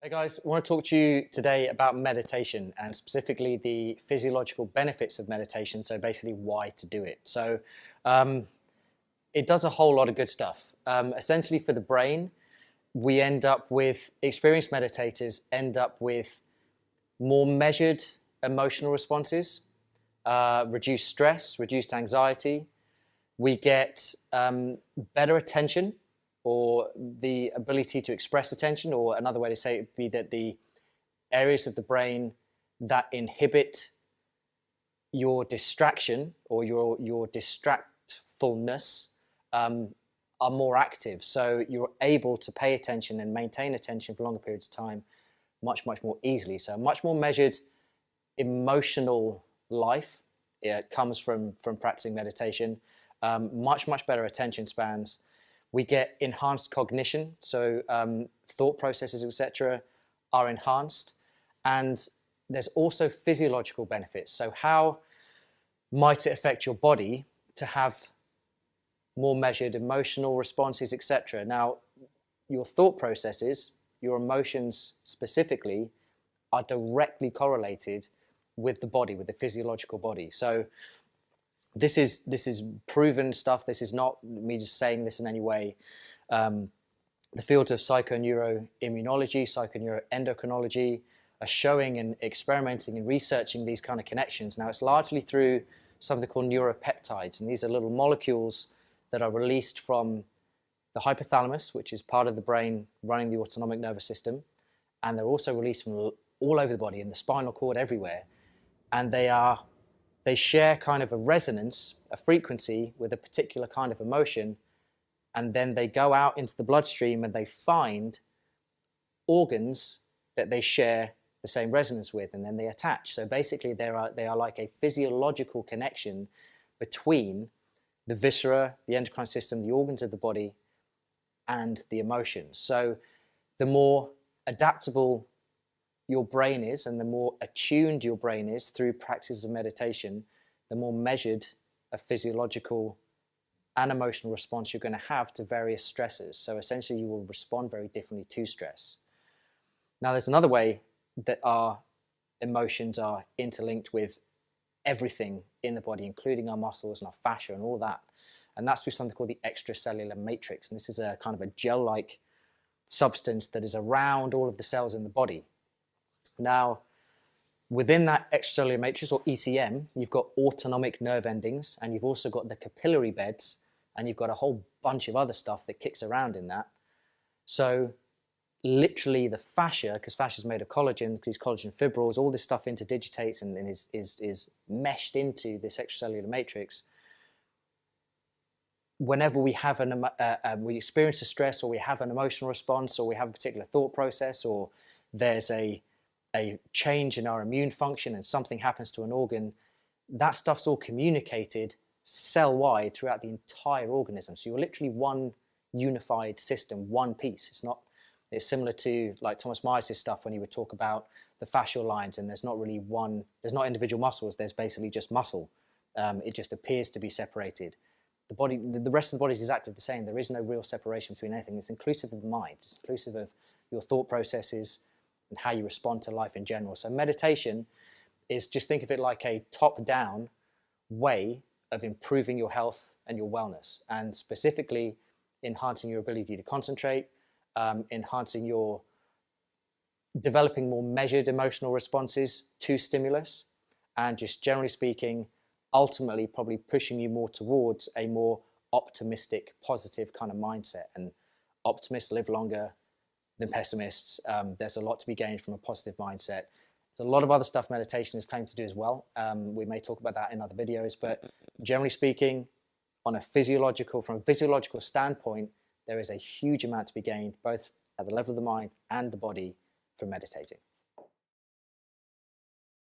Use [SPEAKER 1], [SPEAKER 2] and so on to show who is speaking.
[SPEAKER 1] Hey guys, I want to talk to you today about meditation and specifically the physiological benefits of meditation. So basically why to do it. Um, it does a whole lot of good stuff. Essentially for the brain, we end up with, experienced meditators end up with more measured emotional responses, reduced stress, reduced anxiety. We get better attention, or the ability to express attention, or another way to say it would be that the areas of the brain that inhibit your distraction or your distractfulness are more active. So you're able to pay attention and maintain attention for longer periods of time much more easily. So a much more measured emotional life comes from practicing meditation. Much better attention spans. We get enhanced cognition, so thought processes, etc., are enhanced. And there's also physiological benefits. So how might it affect your body to have more measured emotional responses, etc.? Now, your thought processes, your emotions specifically, are directly correlated with the body, with the physiological body. So this is proven stuff. This is not me just saying this in any way. The fields of psychoneuroimmunology, psychoneuroendocrinology are showing and experimenting and researching these kind of connections. Now, it's largely through something called neuropeptides, and these are little molecules that are released from the hypothalamus, which is part of the brain running the autonomic nervous system, and they're also released from all over the body, in the spinal cord, everywhere, and they share kind of a resonance, a frequency with a particular kind of emotion, and then they go out into the bloodstream and they find organs that they share the same resonance with, and then they attach. So basically they are like a physiological connection between the viscera, the endocrine system, the organs of the body, and the emotions. So the more adaptable your brain is and the more attuned your brain is through practices of meditation, the more measured a physiological and emotional response you're going to have to various stresses. So essentially you will respond very differently to stress. Now there's another way that our emotions are interlinked with everything in the body, including our muscles and our fascia and all that. And that's through something called the extracellular matrix. And this is a kind of a gel-like substance that is around all of the cells in the body. Now, within that extracellular matrix, or ECM, you've got autonomic nerve endings, and you've also got the capillary beds, and you've got a whole bunch of other stuff that kicks around in that. So literally the fascia, because fascia is made of collagen, these collagen fibrils, all this stuff interdigitates and is meshed into this extracellular matrix. Whenever we have we experience a stress, or we have an emotional response, or we have a particular thought process, or there's a change in our immune function and something happens to an organ, that stuff's all communicated cell-wide throughout the entire organism. So you're literally one unified system, one piece. It's similar to like Thomas Myers' stuff when he would talk about the fascial lines, and there's not individual muscles, there's basically just muscle. It just appears to be separated. The rest of the body is exactly the same. There is no real separation between anything. It's inclusive of the mind. It's inclusive of your thought processes and how you respond to life in general. So meditation is, just think of it like a top-down way of improving your health and your wellness, and specifically enhancing your ability to concentrate, developing more measured emotional responses to stimulus, and just generally speaking, ultimately probably pushing you more towards a more optimistic, positive kind of mindset. And optimists live longer than pessimists. There's a lot to be gained from a positive mindset. There's a lot of other stuff meditation is claimed to do as well. We may talk about that in other videos, but generally speaking, from a physiological standpoint, there is a huge amount to be gained, both at the level of the mind and the body, from meditating.